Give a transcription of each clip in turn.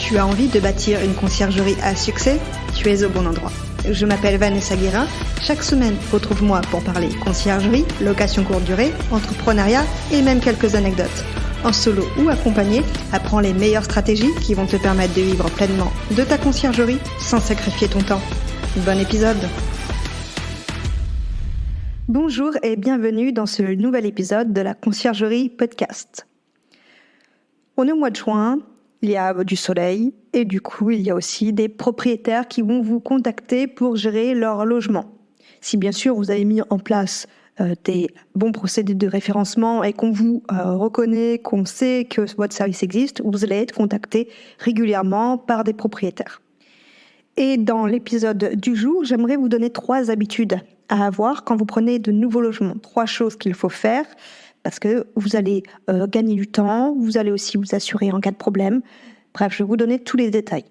Tu as envie de bâtir une conciergerie à succès? Tu es au bon endroit. Je m'appelle Vanessa Guérin. Chaque semaine, retrouve-moi pour parler conciergerie, location courte durée, entrepreneuriat et même quelques anecdotes. En solo ou accompagné, apprends les meilleures stratégies qui vont te permettre de vivre pleinement de ta conciergerie sans sacrifier ton temps. Bon épisode! Bonjour et bienvenue dans ce nouvel épisode de la Conciergerie Podcast. On est au mois de juin, il y a du soleil et du coup il y a aussi des propriétaires qui vont vous contacter pour gérer leur logement. Si bien sûr vous avez mis en place des bons procédés de référencement et qu'on vous reconnaît, qu'on sait que votre service existe, vous allez être contacté régulièrement par des propriétaires. Et dans l'épisode du jour, j'aimerais vous donner 3 habitudes à avoir quand vous prenez de nouveaux logements. 3 choses qu'il faut faire parce que vous allez gagner du temps, vous allez aussi vous assurer en cas de problème. Bref, je vais vous donner tous les détails.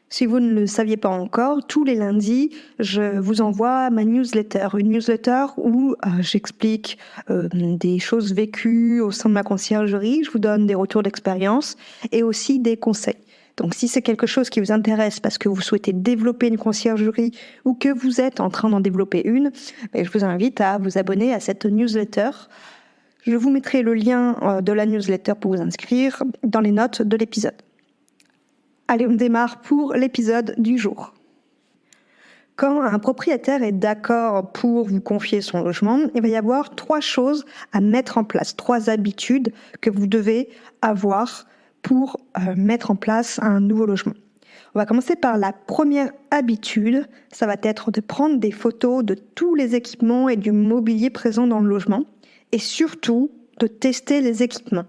Si vous ne le saviez pas encore, tous les lundis, je vous envoie ma newsletter. Une newsletter où j'explique des choses vécues au sein de ma conciergerie, je vous donne des retours d'expérience et aussi des conseils. Donc si c'est quelque chose qui vous intéresse parce que vous souhaitez développer une conciergerie ou que vous êtes en train d'en développer une, je vous invite à vous abonner à cette newsletter. Je vous mettrai le lien de la newsletter pour vous inscrire dans les notes de l'épisode. Allez, on démarre pour l'épisode du jour. Quand un propriétaire est d'accord pour vous confier son logement, il va y avoir 3 choses à mettre en place, 3 habitudes que vous devez avoir pour mettre en place un nouveau logement. On va commencer par la première habitude, ça va être de prendre des photos de tous les équipements et du mobilier présent dans le logement et surtout de tester les équipements.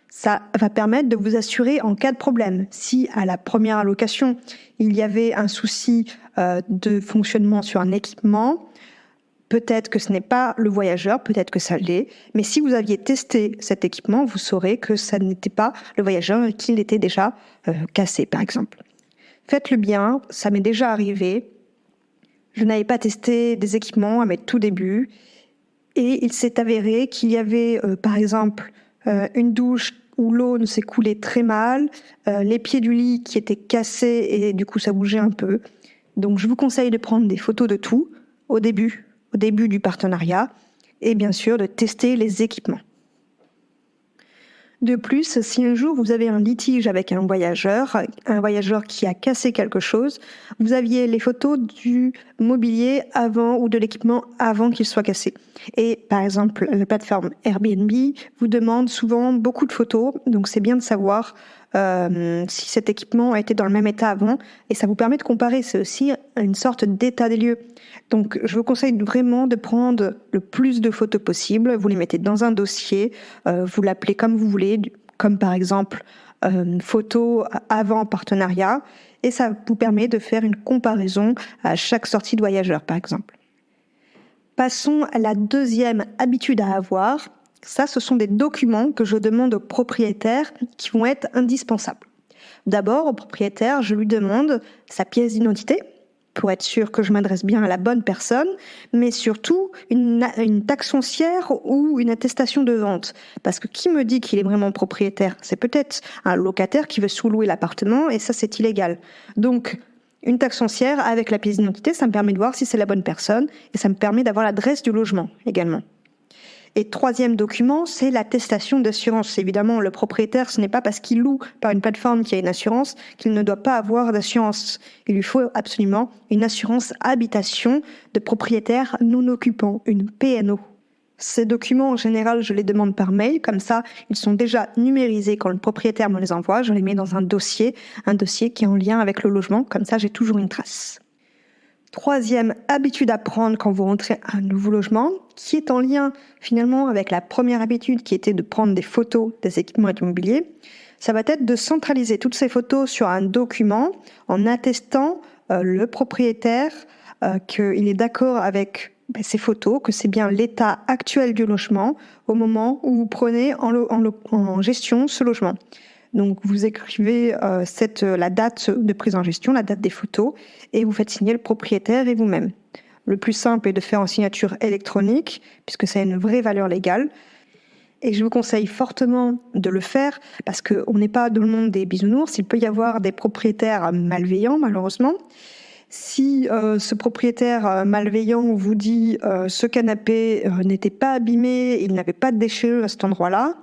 Ça va permettre de vous assurer en cas de problème. Si à la première allocation, il y avait un souci de fonctionnement sur un équipement, peut-être que ce n'est pas le voyageur, peut-être que ça l'est, mais si vous aviez testé cet équipement, vous saurez que ça n'était pas le voyageur et qu'il était déjà cassé, par exemple. Faites-le bien, ça m'est déjà arrivé. Je n'avais pas testé des équipements à mes tout débuts et il s'est avéré qu'il y avait, par exemple, une douche où l'eau ne s'est coulée très mal, les pieds du lit qui étaient cassés et du coup ça bougeait un peu. Donc je vous conseille de prendre des photos de tout au début du partenariat et bien sûr de tester les équipements. De plus, si un jour vous avez un litige avec un voyageur qui a cassé quelque chose, vous aviez les photos du mobilier avant ou de l'équipement avant qu'il soit cassé. Et par exemple, la plateforme Airbnb vous demande souvent beaucoup de photos, donc c'est bien de savoir si cet équipement a été dans le même état avant et ça vous permet de comparer, c'est aussi une sorte d'état des lieux. Donc je vous conseille vraiment de prendre le plus de photos possible, vous les mettez dans un dossier, vous l'appelez comme vous voulez, comme par exemple photo avant partenariat et ça vous permet de faire une comparaison à chaque sortie de voyageur par exemple. Passons à la deuxième habitude à avoir. Ça, ce sont des documents que je demande aux propriétaires qui vont être indispensables. D'abord, au propriétaire, je lui demande sa pièce d'identité pour être sûr que je m'adresse bien à la bonne personne, mais surtout une taxe foncière ou une attestation de vente. Parce que qui me dit qu'il est vraiment propriétaire? C'est peut-être un locataire qui veut sous-louer l'appartement et ça, c'est illégal. Donc, une taxe foncière avec la pièce d'identité, ça me permet de voir si c'est la bonne personne et ça me permet d'avoir l'adresse du logement également. Et 3e document, c'est l'attestation d'assurance. Évidemment, le propriétaire, ce n'est pas parce qu'il loue par une plateforme qui a une assurance qu'il ne doit pas avoir d'assurance. Il lui faut absolument une assurance habitation de propriétaire non occupant, une PNO. Ces documents, en général, je les demande par mail. Comme ça, ils sont déjà numérisés quand le propriétaire me les envoie. Je les mets dans un dossier qui est en lien avec le logement. Comme ça, j'ai toujours une trace. 3e habitude à prendre quand vous rentrez à un nouveau logement, qui est en lien finalement avec la première habitude qui était de prendre des photos des équipements et du mobilier, ça va être de centraliser toutes ces photos sur un document en attestant le propriétaire qu'il est d'accord avec ces photos, que c'est bien l'état actuel du logement au moment où vous prenez en gestion ce logement. Donc vous écrivez la date de prise en gestion, la date des photos, et vous faites signer le propriétaire et vous-même. Le plus simple est de faire en signature électronique, puisque ça a une vraie valeur légale. Et je vous conseille fortement de le faire parce qu'on n'est pas dans le monde des bisounours. Il peut y avoir des propriétaires malveillants, malheureusement. Si ce propriétaire malveillant vous dit ce canapé n'était pas abîmé, il n'avait pas de déchirure à cet endroit-là,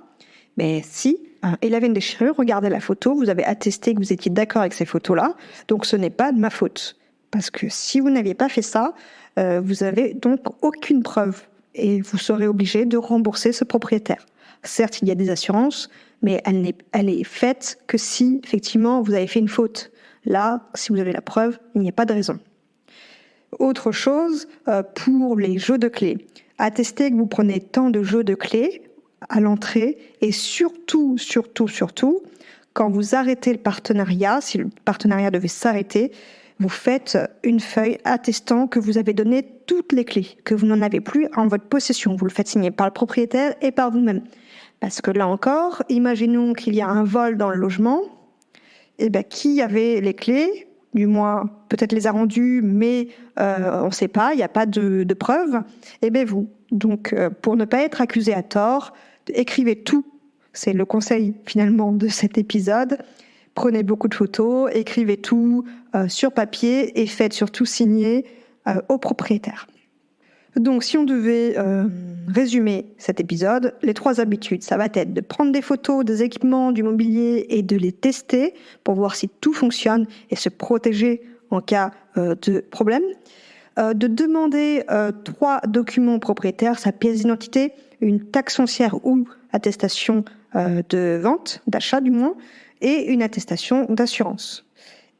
mais si, il avait une déchirure, regardez la photo, vous avez attesté que vous étiez d'accord avec ces photos-là, donc ce n'est pas de ma faute. Parce que si vous n'aviez pas fait ça, vous avez donc aucune preuve et vous serez obligé de rembourser ce propriétaire. Certes, il y a des assurances, mais elle est faite que si, effectivement, vous avez fait une faute. Là, si vous avez la preuve, il n'y a pas de raison. Autre chose, pour les jeux de clés. Attestez que vous prenez tant de jeux de clés à l'entrée et surtout, quand vous arrêtez le partenariat, si le partenariat devait s'arrêter, vous faites une feuille attestant que vous avez donné toutes les clés, que vous n'en avez plus en votre possession. Vous le faites signer par le propriétaire et par vous-même. Parce que là encore, imaginons qu'il y a un vol dans le logement. Eh bien, qui avait les clés? Du moins, peut-être les a rendues, mais on ne sait pas, il n'y a pas de preuves. Eh bien, vous. Donc, pour ne pas être accusé à tort, écrivez tout. C'est le conseil, finalement, de cet épisode. Prenez beaucoup de photos, écrivez tout sur papier et faites surtout signer au propriétaire. Donc, si on devait résumer cet épisode, les 3 habitudes, ça va être de prendre des photos des équipements, du mobilier et de les tester pour voir si tout fonctionne et se protéger en cas de problème. De demander 3 documents propriétaires, sa pièce d'identité, une taxe foncière ou attestation de vente, d'achat du moins, et une attestation d'assurance.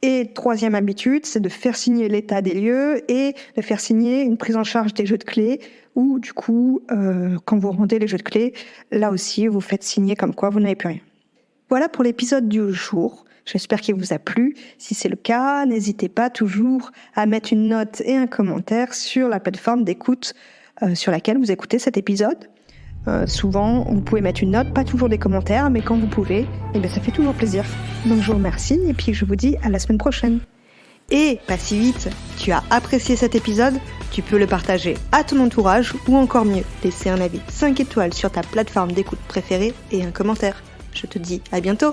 Et 3e habitude, c'est de faire signer l'état des lieux et de faire signer une prise en charge des jeux de clés ou du coup, quand vous rendez les jeux de clés, là aussi, vous faites signer comme quoi vous n'avez plus rien. Voilà pour l'épisode du jour. J'espère qu'il vous a plu. Si c'est le cas, n'hésitez pas toujours à mettre une note et un commentaire sur la plateforme d'écoute sur laquelle vous écoutez cet épisode. Souvent, vous pouvez mettre une note, pas toujours des commentaires, mais quand vous pouvez, eh bien, ça fait toujours plaisir. Donc je vous remercie et puis je vous dis à la semaine prochaine. Et pas si vite, tu as apprécié cet épisode, tu peux le partager à ton entourage ou encore mieux, laisser un avis 5 étoiles sur ta plateforme d'écoute préférée et un commentaire. Je te dis à bientôt.